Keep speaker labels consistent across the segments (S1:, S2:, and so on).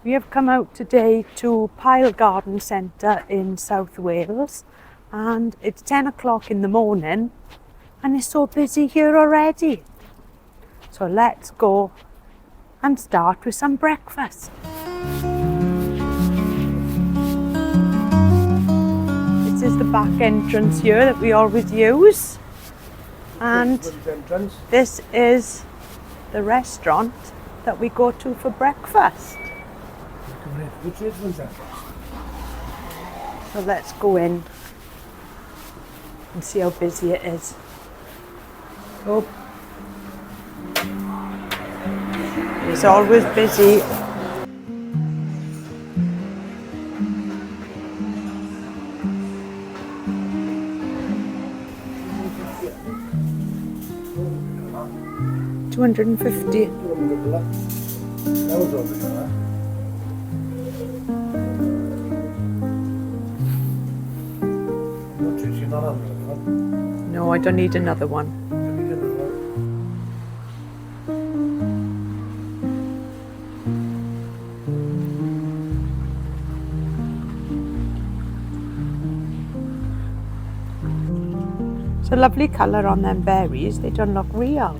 S1: We have come out today to Pyle Garden Centre in South Wales, and it's 10 o'clock in the morning and it's so busy here already. So let's go and start with some breakfast. This is the back entrance here that we always use, and this is the restaurant that we go to for breakfast. So let's go in and see how busy it is. Oh, it's always busy. $250. No, I don't need another one. It's a lovely colour on them berries. They don't look real.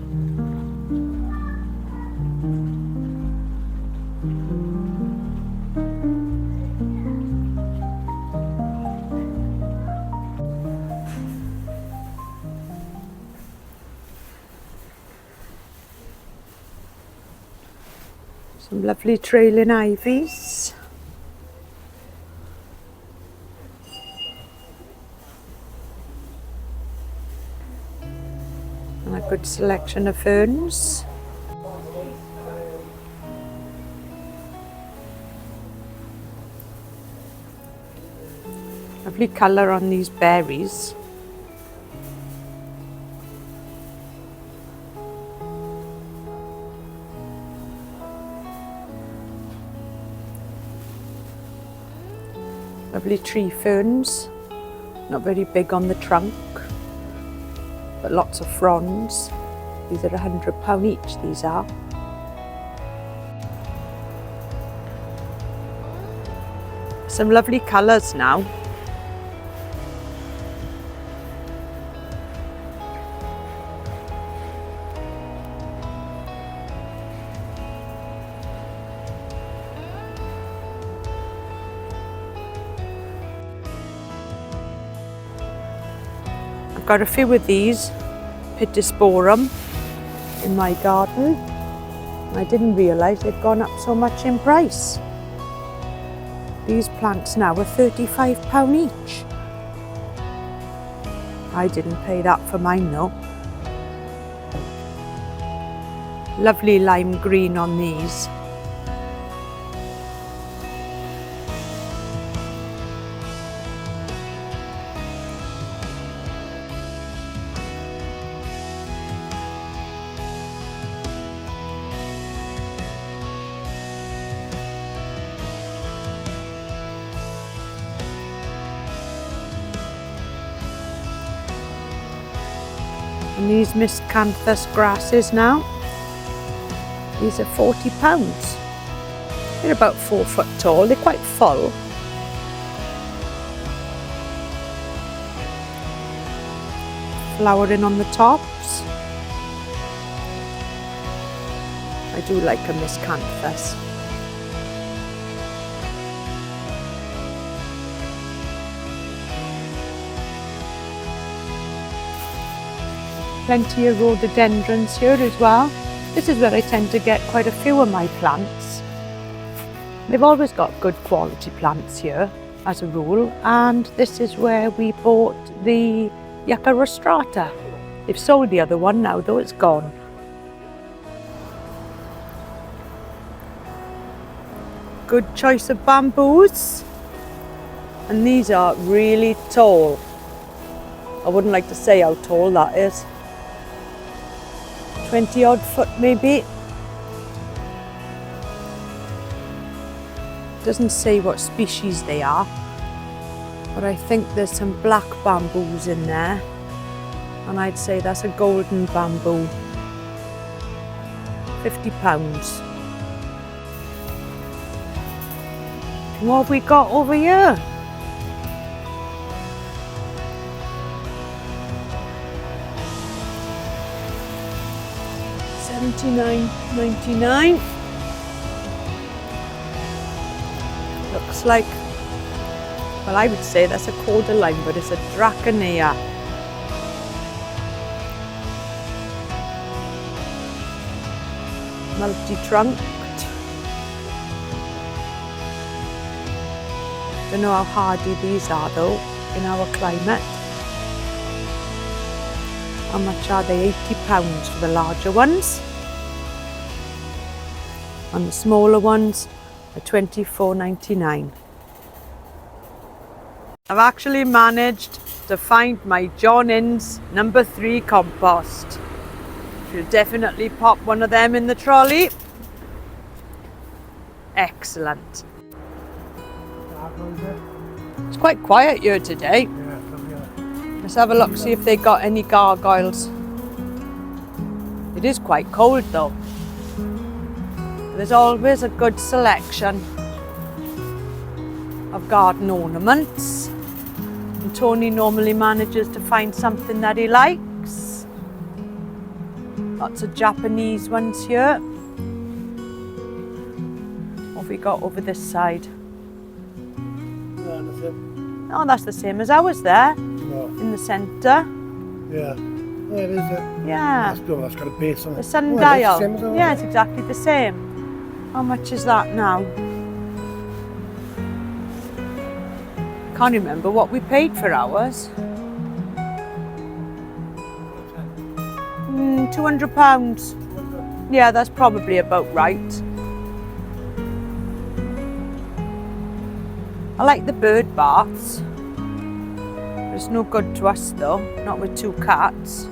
S1: Some lovely trailing ivies. And a good selection of ferns. Lovely colour on these berries. Lovely tree ferns, not very big on the trunk, but lots of fronds. These are £100 each, these are. Some lovely colours now. I've got a few of these Pittosporum in my garden. I didn't realise they'd gone up so much in price. These plants now are £35 each. I didn't pay that for mine though. Lovely lime green on these. And these miscanthus grasses now, these are £40. They're about 4 foot tall, they're quite full. Flowering on the tops. I do like a miscanthus. Plenty of rhododendrons here as well. This is where I tend to get quite a few of my plants. They've always got good quality plants here as a rule, and this is where we bought the Yucca rostrata. They've sold the other one now though, it's gone. Good choice of bamboos, and these are really tall. I wouldn't like to say how tall that is. 20 odd foot maybe. Doesn't say what species they are, but I think there's some black bamboos in there, and I'd say that's a golden bamboo. £50. What have we got over here? $79.99. Looks like, well, I would say that's a cordyline, but it's a draconea. Multi-trunked. Don't know how hardy these are though in our climate. How much are they? £80 for the larger ones. And the smaller ones are £24.99. I've actually managed to find my John Innes number 3 compost. You'll definitely pop one of them in the trolley. Excellent. It's quite quiet here today. Let's have a look, see if they got any gargoyles. It is quite cold though. There's always a good selection of garden ornaments. And Tony normally manages to find something that he likes. Lots of Japanese ones here. What have we got over this side? Oh, that's the same as ours there. No. In the centre.
S2: Yeah. Yeah, it is.
S1: Yeah.
S2: That's got a base on it.
S1: The sundial. Yeah, it's exactly the same. How much is that now? Can't remember what we paid for ours. £200. Yeah, that's probably about right. I like the bird baths. It's no good to us though, not with 2 cats.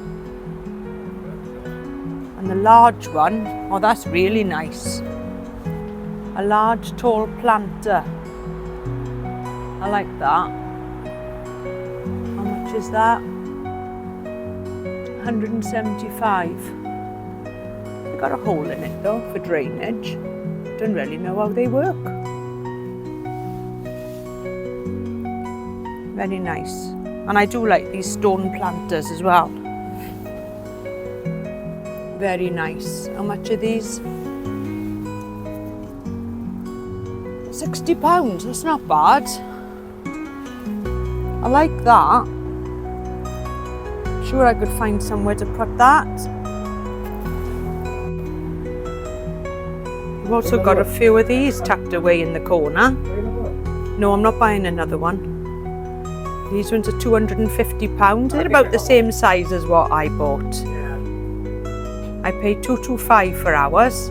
S1: And the large one, oh that's really nice. A large tall planter. I like that. How much is that? 175. They've got a hole in it though for drainage. Don't really know how they work. Very nice. And I do like these stone planters as well. Very nice. How much are these? £60, that's not bad. I like that. Sure I could find somewhere to put that. I've also got a few of these tucked away in the corner. No, I'm not buying another one. These ones are £250. They're about the same size as what I bought. I paid £225 for ours.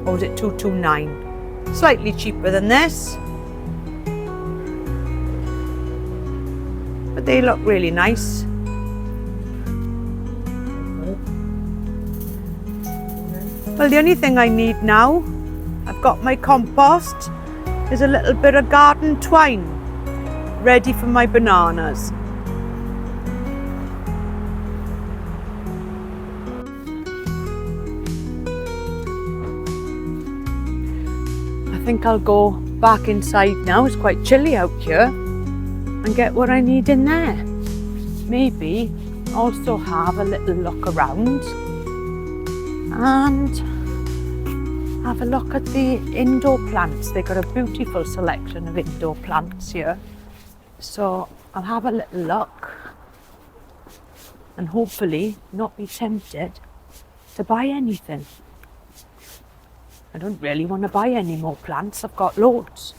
S1: Or was it £229? Slightly cheaper than this. But they look really nice. Well, the only thing I need now, I've got my compost, is a little bit of garden twine, ready for my bananas. I think I'll go back inside now, it's quite chilly out here, and get what I need in there. Maybe also have a little look around and have a look at the indoor plants. They've got a beautiful selection of indoor plants here. So I'll have a little look and hopefully not be tempted to buy anything. I don't really want to buy any more plants, I've got loads.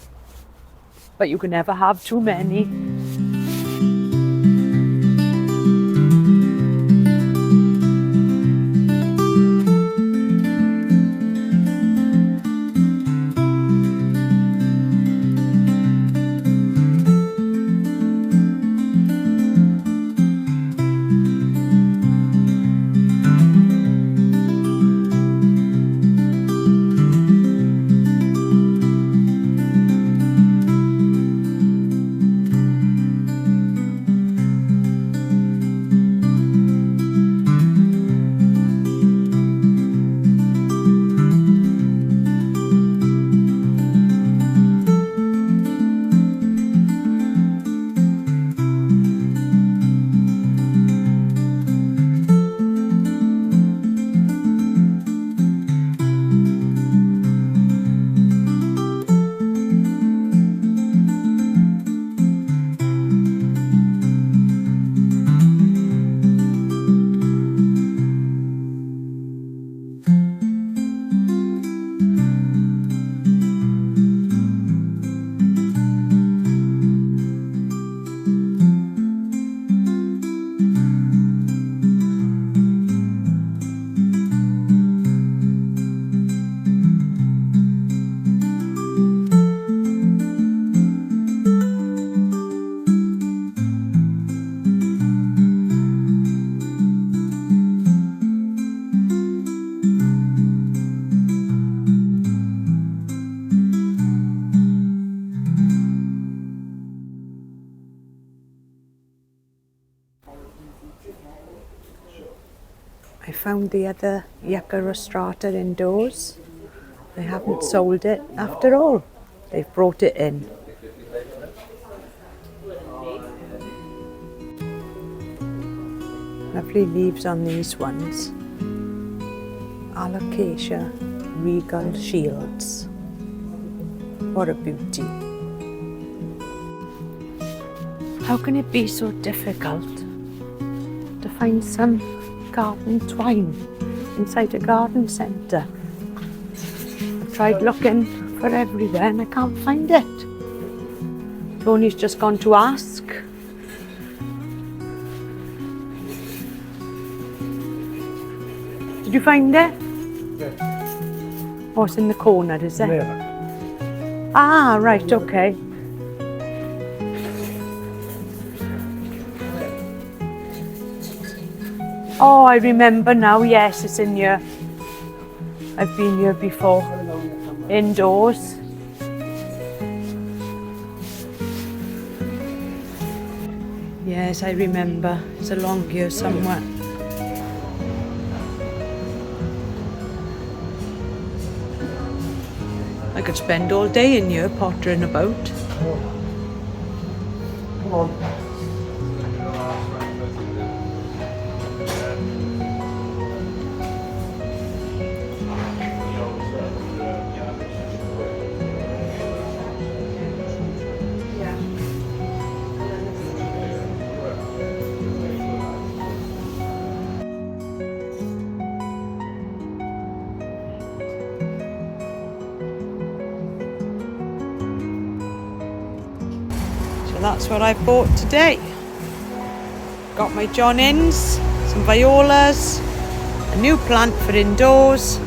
S1: But you can never have too many. found the other yucca rostrata indoors. They haven't sold it after all. They've brought it in. Lovely leaves on these ones. Alocasia regal shields. What a beauty. How can it be so difficult to find some garden twine inside a garden centre? I've tried looking for everywhere and I can't find it. Tony's just gone to ask. Did you find it?
S2: Yeah.
S1: Oh, it's in the corner, is it?
S2: There.
S1: Ah, right, okay. Oh, I remember now. Yes, it's in here. I've been here before. Indoors. Yes, I remember. It's along here somewhere. I could spend all day in here pottering about.
S2: Come on.
S1: That's what I bought today. Got my John Inns, some violas, a new plant for indoors,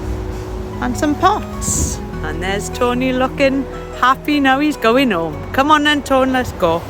S1: and some pots. And there's Tony looking happy now he's going home. Come on then, Tony, let's go.